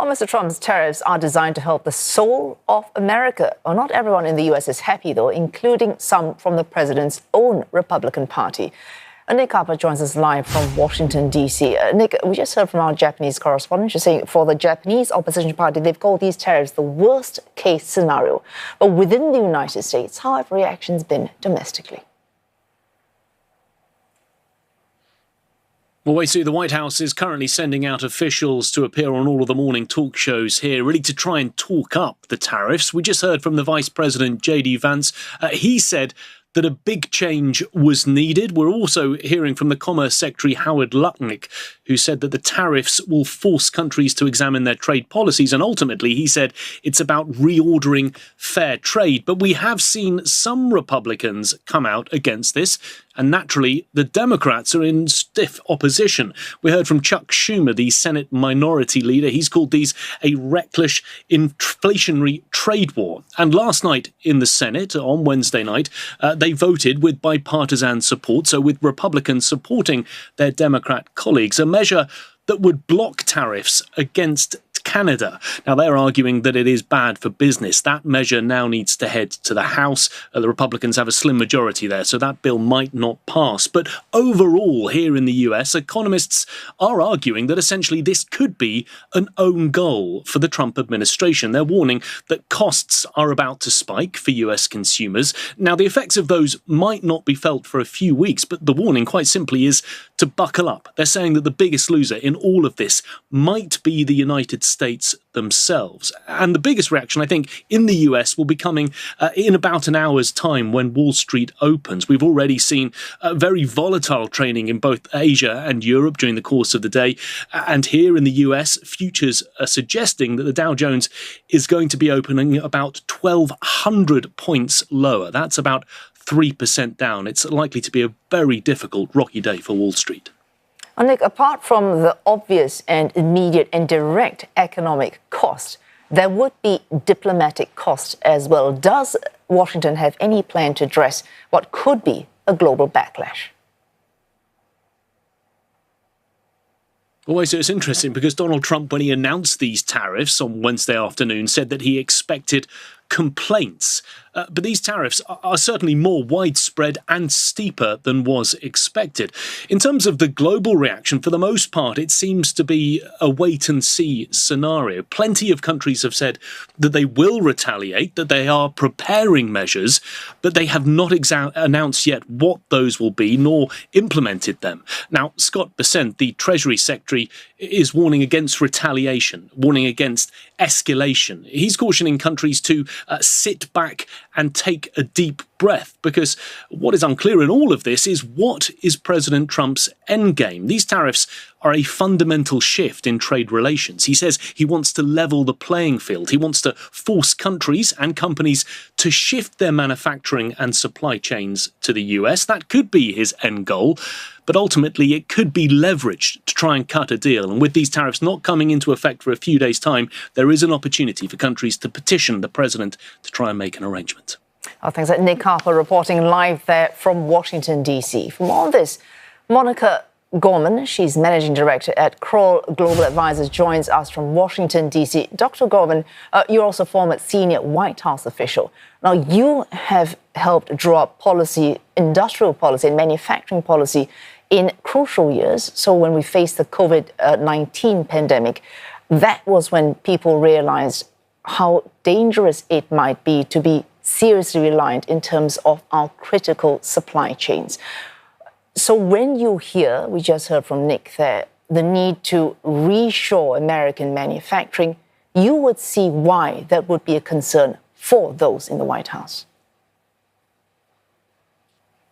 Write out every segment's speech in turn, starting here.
Well, Mr. Trump's tariffs are designed to help the soul of America. Well, not everyone in the U.S. is happy, though, including some from the president's own Republican Party. Nick Harper joins us live from Washington, D.C. Nick, we just heard from our Japanese correspondent. She's saying for the Japanese opposition party, they've called these tariffs the worst-case scenario. But within the United States, how have reactions been domestically? Well, we see the White House is currently sending out officials to appear on all of the morning talk shows here, really to try and talk up the tariffs. We just heard from the Vice President, J.D. Vance. He said that a big change was needed. We're also hearing from the Commerce Secretary, Howard Lutnick, who said that the tariffs will force countries to examine their trade policies. And ultimately, he said it's about reordering fair trade. But we have seen some Republicans come out against this. And naturally, the Democrats are in stiff opposition. We heard from Chuck Schumer, the Senate minority leader. He's called these a reckless inflationary trade war. And last night in the Senate, on Wednesday night, they voted with bipartisan support, so with Republicans supporting their Democrat colleagues, a measure that would block tariffs against Canada. Now, they're arguing that it is bad for business. That measure now needs to head to the House. The Republicans have a slim majority there, so that bill might not pass. But overall, here in the US, economists are arguing that essentially this could be an own goal for the Trump administration. They're warning that costs are about to spike for US consumers. Now, the effects of those might not be felt for a few weeks, but the warning quite simply is to buckle up. They're saying that the biggest loser in all of this might be the United States themselves. And the biggest reaction, I think, in the US will be coming in about an hour's time when Wall Street opens. We've already seen very volatile trading in both Asia and Europe during the course of the day. And here in the US, futures are suggesting that the Dow Jones is going to be opening about 1,200 points lower. That's about 3% down. It's likely to be a very difficult, rocky day for Wall Street. And Nick, apart from the obvious and immediate and direct economic cost, there would be diplomatic cost as well. Does Washington have any plan to address what could be a global backlash? Well, so it's interesting because Donald Trump, when he announced these tariffs on Wednesday afternoon, said that he expected complaints. But these tariffs are certainly more widespread and steeper than was expected. In terms of the global reaction, for the most part, it seems to be a wait-and-see scenario. Plenty of countries have said that they will retaliate, that they are preparing measures, but they have not announced yet what those will be, nor implemented them. Now, Scott Bessent, the Treasury Secretary, is warning against retaliation, warning against escalation. He's cautioning countries to sit back and take a deep breath, because what is unclear in all of this is what is President Trump's endgame. These tariffs are a fundamental shift in trade relations. He says he wants to level the playing field. He wants to force countries and companies to shift their manufacturing and supply chains to the US. That could be his end goal, but ultimately it could be leveraged to try and cut a deal. And with these tariffs not coming into effect for a few days' time, there is an opportunity for countries to petition the president to try and make an arrangement. Oh, thanks. Nick Harper reporting live there from Washington, D.C. From all this, Monica Gorman, she's managing director at Crowell Global Advisors, joins us from Washington, D.C. Dr. Gorman, you're also a former senior White House official. Now, you have helped draw up policy, industrial policy and manufacturing policy in crucial years. So when we faced the COVID-19 pandemic, that was when people realized how dangerous it might be to be seriously reliant in terms of our critical supply chains. So when you hear, we just heard from Nick there, the need to reshore American manufacturing, you would see why that would be a concern for those in the White House.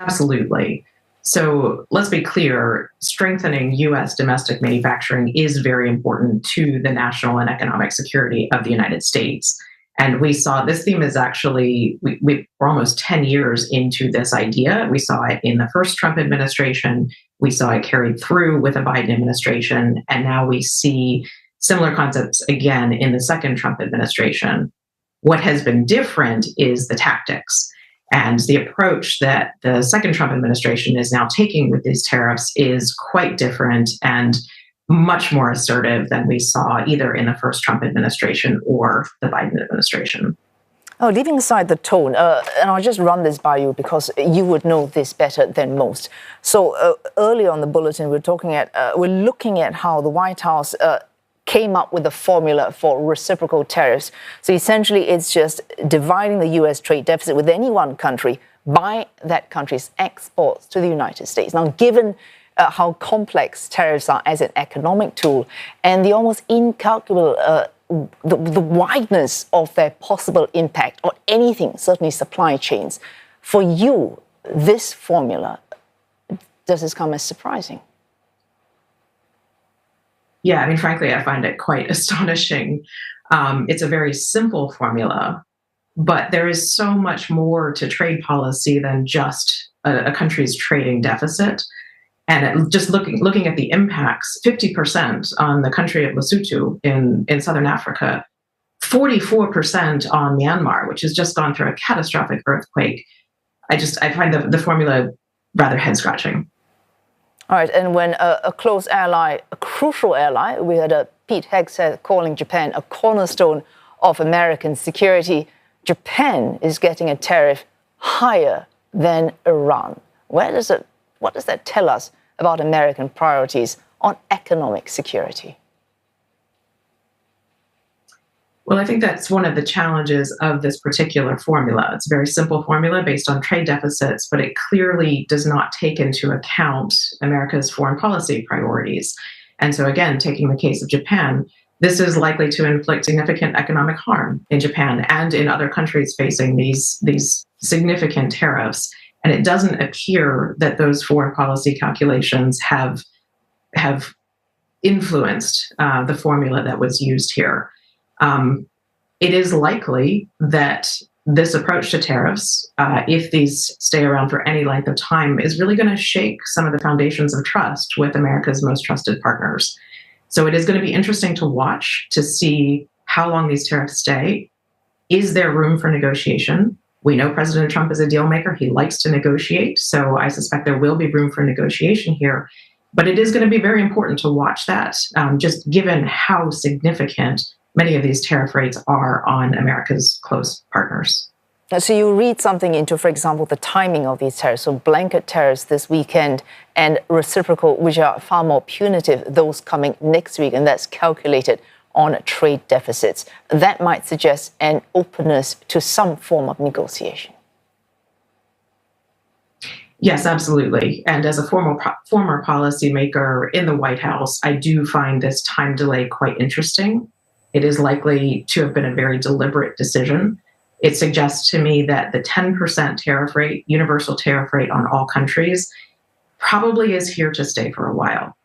Absolutely. So let's be clear, strengthening U.S. domestic manufacturing is very important to the national and economic security of the United States. And we saw this theme is actually, we're almost 10 years into this idea. We saw it in the first Trump administration. We saw it carried through with the Biden administration. And now we see similar concepts again in the second Trump administration. What has been different is the tactics. And the approach that the second Trump administration is now taking with these tariffs is quite different and much more assertive than we saw either in the first Trump administration or the Biden administration. Oh, leaving aside the tone, and I'll just run this by you because you would know this better than most. So earlier on the bulletin, we're looking at how the White House came up with a formula for reciprocal tariffs. So essentially, it's just dividing the U.S. trade deficit with any one country by that country's exports to the United States. Now, given how complex tariffs are as an economic tool and the almost incalculable the wideness of their possible impact on anything, certainly supply chains, for you, this formula, does this come as surprising? Yeah, I mean, frankly, I find it quite astonishing. It's a very simple formula, but there is so much more to trade policy than just a country's trading deficit. And just looking at the impacts, 50% on the country of Lesotho in southern Africa, 44% on Myanmar, which has just gone through a catastrophic earthquake. I find the formula rather head-scratching. All right, and when a close ally, a crucial ally, we had Pete Hegseth calling Japan a cornerstone of American security, Japan is getting a tariff higher than Iran. What does that tell us about American priorities on economic security? Well, I think that's one of the challenges of this particular formula. It's a very simple formula based on trade deficits, but it clearly does not take into account America's foreign policy priorities. And so again, taking the case of Japan, this is likely to inflict significant economic harm in Japan and in other countries facing these significant tariffs. And it doesn't appear that those foreign policy calculations have influenced the formula that was used here. It is likely that this approach to tariffs, if these stay around for any length of time, is really going to shake some of the foundations of trust with America's most trusted partners. So it is going to be interesting to watch to see how long these tariffs stay. Is there room for negotiation? We know President Trump is a deal maker. He likes to negotiate. So I suspect there will be room for negotiation here. But it is going to be very important to watch that, just given how significant many of these tariff rates are on America's close partners. So you read something into, for example, the timing of these tariffs. So blanket tariffs this weekend and reciprocal, which are far more punitive, those coming next week, and that's calculated on trade deficits. That might suggest an openness to some form of negotiation. Yes, absolutely. And as a former policymaker in the White House, I do find this time delay quite interesting. It is likely to have been a very deliberate decision. It suggests to me that the 10% tariff rate, universal tariff rate on all countries, probably is here to stay for a while.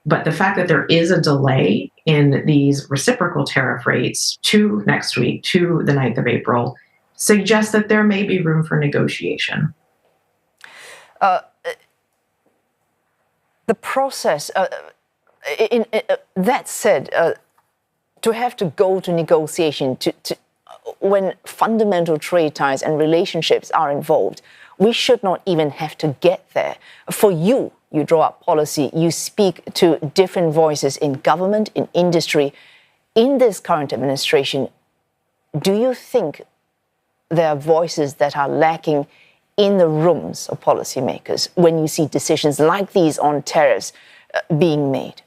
But the fact that there is a delay in these reciprocal tariff rates to next week, to the 9th of April, suggests that there may be room for negotiation. The process, that said, to have to go to negotiation when fundamental trade ties and relationships are involved, we should not even have to get there. For you, you draw up policy, you speak to different voices in government, in industry. In this current administration, do you think there are voices that are lacking in the rooms of policymakers when you see decisions like these on tariffs being made?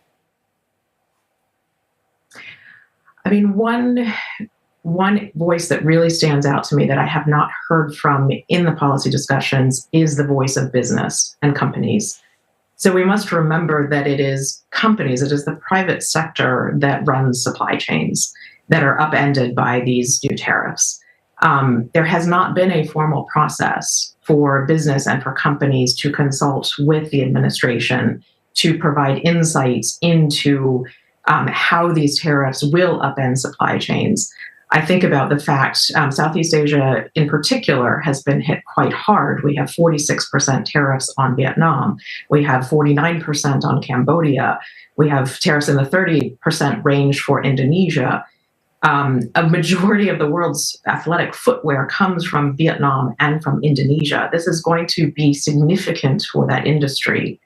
I mean, one voice that really stands out to me that I have not heard from in the policy discussions is the voice of business and companies. So we must remember that it is companies, it is the private sector that runs supply chains that are upended by these new tariffs. There has not been a formal process for business and for companies to consult with the administration to provide insights into how these tariffs will upend supply chains. I think about the fact Southeast Asia in particular has been hit quite hard. We have 46% tariffs on Vietnam. We have 49% on Cambodia. We have tariffs in the 30% range for Indonesia. A majority of the world's athletic footwear comes from Vietnam and from Indonesia. This is going to be significant for that industry.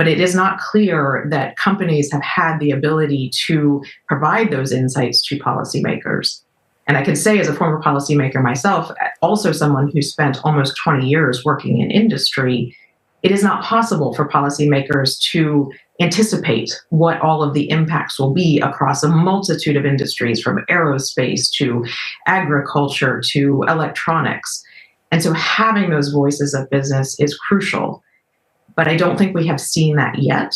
But it is not clear that companies have had the ability to provide those insights to policymakers. And I can say, as a former policymaker myself, also someone who spent almost 20 years working in industry, it is not possible for policymakers to anticipate what all of the impacts will be across a multitude of industries, from aerospace to agriculture to electronics. And so having those voices of business is crucial. But I don't think we have seen that yet.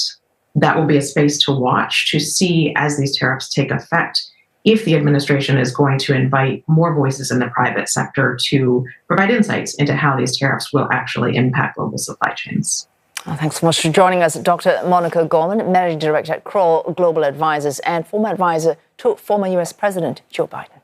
That will be a space to watch, to see as these tariffs take effect, if the administration is going to invite more voices in the private sector to provide insights into how these tariffs will actually impact global supply chains. Thanks so much for joining us, Dr. Monica Gorman, Managing Director at Crowell Global Advisors and former advisor to former US President Joe Biden.